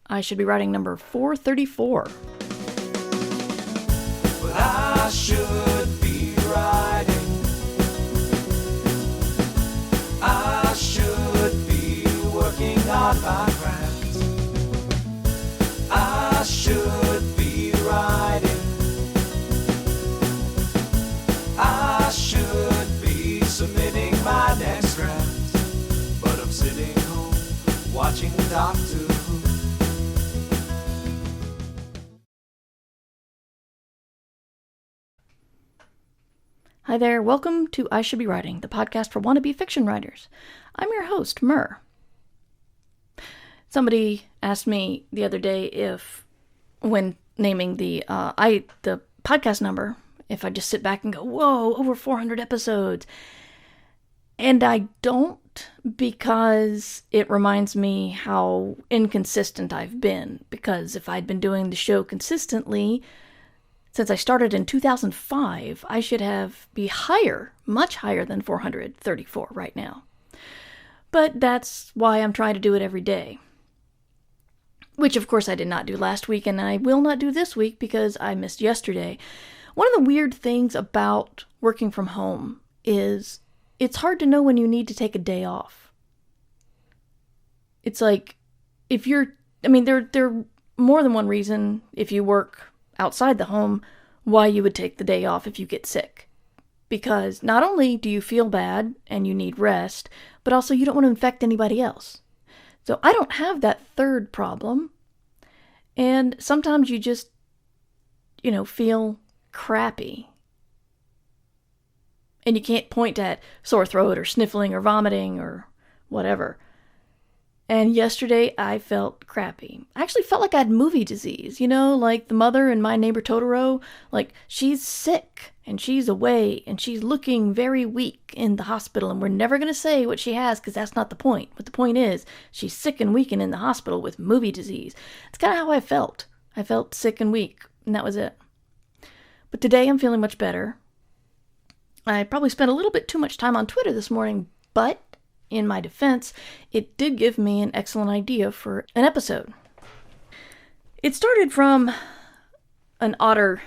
I should be writing number 434. But I should be writing. I should be working on my craft. I should be writing. I should be submitting my next draft. But I'm sitting home watching Doctor Who. Hi there, welcome to I Should Be Writing, the podcast for wannabe fiction writers. I'm your host, Mur. Somebody asked me the other day if, when naming the podcast number, if I just sit back and go, whoa, over 400 episodes. And I don't, because it reminds me how inconsistent I've been. Because if I'd been doing the show consistently since I started in 2005, I should be higher, much higher than 434 right now. But that's why I'm trying to do it every day. Which, of course, I did not do last week, and I will not do this week because I missed yesterday. One of the weird things about working from home is it's hard to know when you need to take a day off. It's like, there are more than one reason if you work outside the home why you would take the day off if you get sick. Because not only do you feel bad and you need rest, but also you don't want to infect anybody else. So I don't have that third problem. And sometimes you just, feel crappy. And you can't point at sore throat or sniffling or vomiting or whatever. And yesterday I felt crappy. I actually felt like I had movie disease, like the mother in My Neighbor Totoro. Like, she's sick and she's away and she's looking very weak in the hospital, and we're never going to say what she has because that's not the point. But the point is, she's sick and weak and in the hospital with movie disease. It's kind of how I felt. I felt sick and weak, and that was it. But today I'm feeling much better. I probably spent a little bit too much time on Twitter this morning, but in my defense, it did give me an excellent idea for an episode. It started from an Otter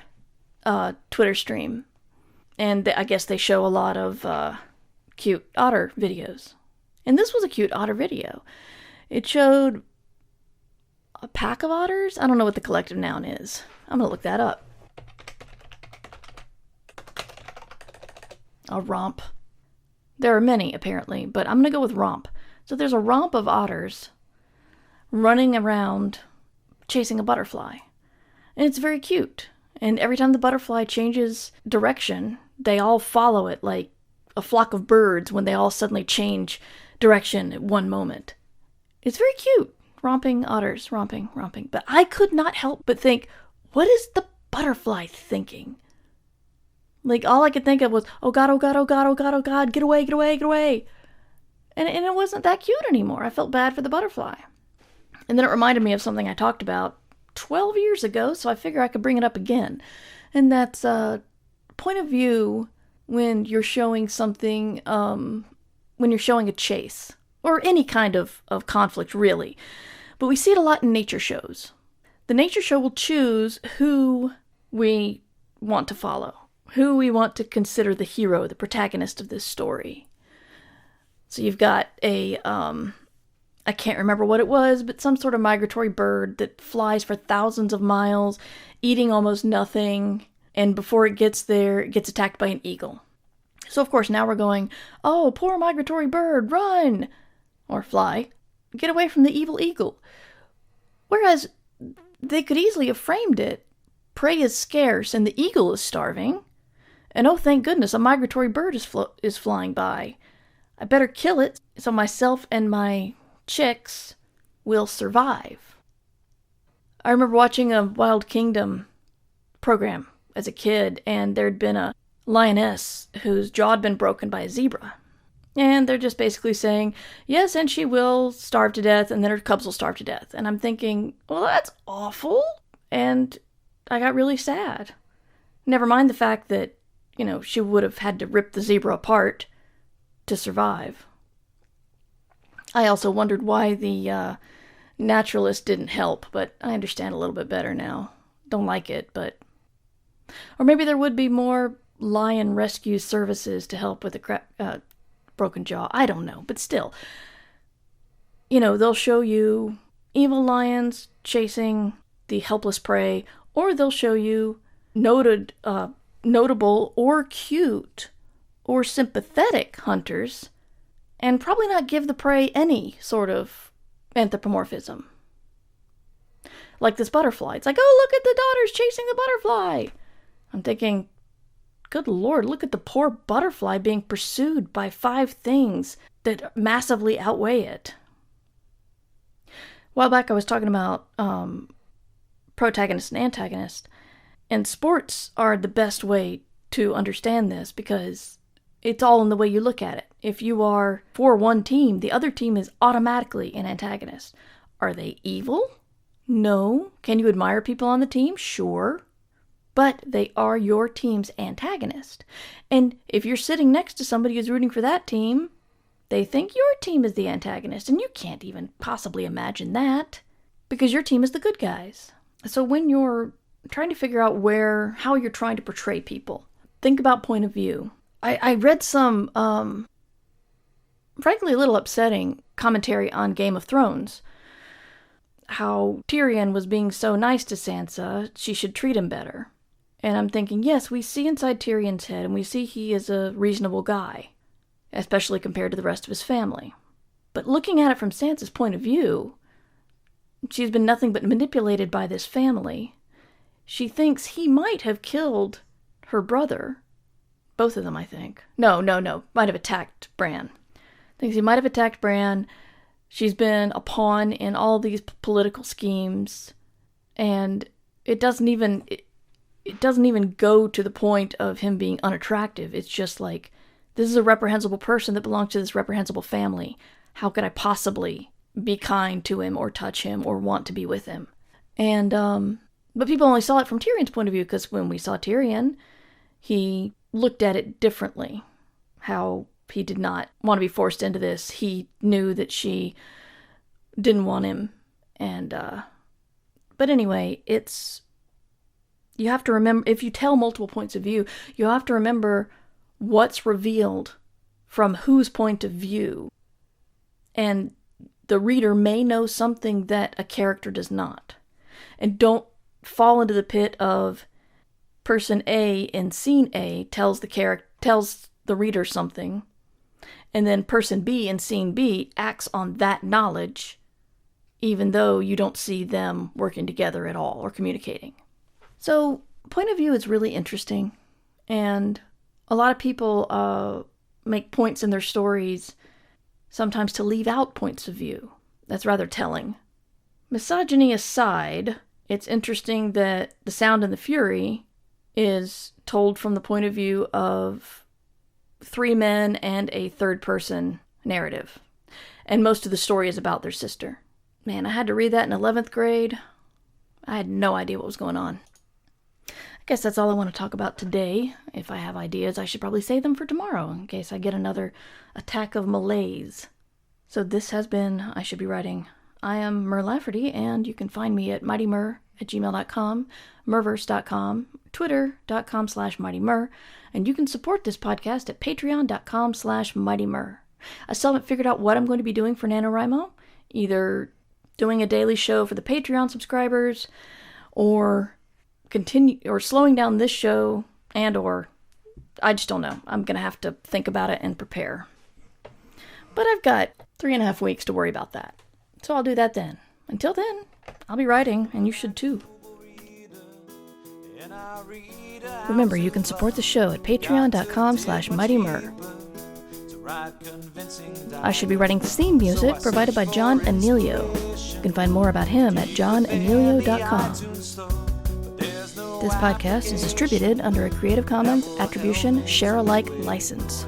Twitter stream, and I guess they show a lot of cute otter videos. And this was a cute otter video. It showed a pack of otters? I don't know what the collective noun is. I'm going to look that up. A romp. There are many, apparently, but I'm going to go with romp. So there's a romp of otters running around chasing a butterfly. And it's very cute. And every time the butterfly changes direction, they all follow it like a flock of birds when they all suddenly change direction at one moment. It's very cute. Romping otters, romping. But I could not help but think, what is the butterfly thinking? Like, all I could think of was, oh God, oh God, oh God, oh God, oh God, get away, get away, get away. And it wasn't that cute anymore. I felt bad for the butterfly. And then it reminded me of something I talked about 12 years ago, so I figure I could bring it up again. And that's point of view when you're showing something, when you're showing a chase. Or any kind of conflict, really. But we see it a lot in nature shows. The nature show will choose who we want to follow. Who we want to consider the hero, the protagonist of this story. So you've got I can't remember what it was, but some sort of migratory bird that flies for thousands of miles, eating almost nothing, and before it gets there, it gets attacked by an eagle. So of course now we're going, oh, poor migratory bird, run! Or fly. Get away from the evil eagle. Whereas they could easily have framed it, prey is scarce and the eagle is starving. And oh, thank goodness, a migratory bird is flying by. I better kill it so myself and my chicks will survive. I remember watching a Wild Kingdom program as a kid, and there'd been a lioness whose jaw had been broken by a zebra. And they're just basically saying, yes, and she will starve to death, and then her cubs will starve to death. And I'm thinking, well, that's awful. And I got really sad. Never mind the fact that, she would have had to rip the zebra apart to survive. I also wondered why the naturalist didn't help, but I understand a little bit better now. Don't like it, but... Or maybe there would be more lion rescue services to help with the broken jaw. I don't know, but still. They'll show you evil lions chasing the helpless prey, or they'll show you notable or cute or sympathetic hunters, and probably not give the prey any sort of anthropomorphism. Like this butterfly. It's like, oh, look at the daughters chasing the butterfly. I'm thinking, good Lord, look at the poor butterfly being pursued by 5 things that massively outweigh it. A while back I was talking about protagonist and antagonist, and sports are the best way to understand this because it's all in the way you look at it. If you are for one team, the other team is automatically an antagonist. Are they evil? No. Can you admire people on the team? Sure. But they are your team's antagonist. And if you're sitting next to somebody who's rooting for that team, they think your team is the antagonist, and you can't even possibly imagine that because your team is the good guys. So when you're trying to figure out how you're trying to portray people, think about point of view. I read some, frankly, a little upsetting commentary on Game of Thrones. How Tyrion was being so nice to Sansa, she should treat him better. And I'm thinking, yes, we see inside Tyrion's head, and we see he is a reasonable guy, especially compared to the rest of his family. But looking at it from Sansa's point of view, she's been nothing but manipulated by this family. She thinks he might have killed her brother. Both of them, I think. No. Might have attacked Bran. Thinks he might have attacked Bran. She's been a pawn in all these political schemes. And it doesn't even go to the point of him being unattractive. It's just like, this is a reprehensible person that belongs to this reprehensible family. How could I possibly be kind to him or touch him or want to be with him? And, but people only saw it from Tyrion's point of view, because when we saw Tyrion, he looked at it differently. How he did not want to be forced into this. He knew that she didn't want him. And, but anyway, you have to remember, if you tell multiple points of view, you have to remember what's revealed from whose point of view. And the reader may know something that a character does not. And don't fall into the pit of person A in scene A tells the reader something, and then person B in scene B acts on that knowledge, even though you don't see them working together at all or communicating. So, point of view is really interesting, and a lot of people make points in their stories sometimes to leave out points of view. That's rather telling. Misogyny aside, it's interesting that The Sound and the Fury is told from the point of view of 3 men and a third-person narrative. And most of the story is about their sister. Man, I had to read that in 11th grade. I had no idea what was going on. I guess that's all I want to talk about today. If I have ideas, I should probably save them for tomorrow, in case I get another attack of malaise. So this has been I Should Be Writing. I am Mur Lafferty, and you can find me at mightymur@gmail.com, murverse.com, twitter.com/mightymur, and you can support this podcast at patreon.com/mightymur. I still haven't figured out what I'm going to be doing for NaNoWriMo, either doing a daily show for the Patreon subscribers, or slowing down this show, or I just don't know. I'm going to have to think about it and prepare. But I've got 3.5 weeks to worry about that. So I'll do that then. Until then, I'll be writing, and you should too. Remember, you can support the show at patreon.com/mightymur. I Should Be Writing theme music provided by John Anelio. You can find more about him at johnanelio.com. This podcast is distributed under a Creative Commons Attribution Share-alike license.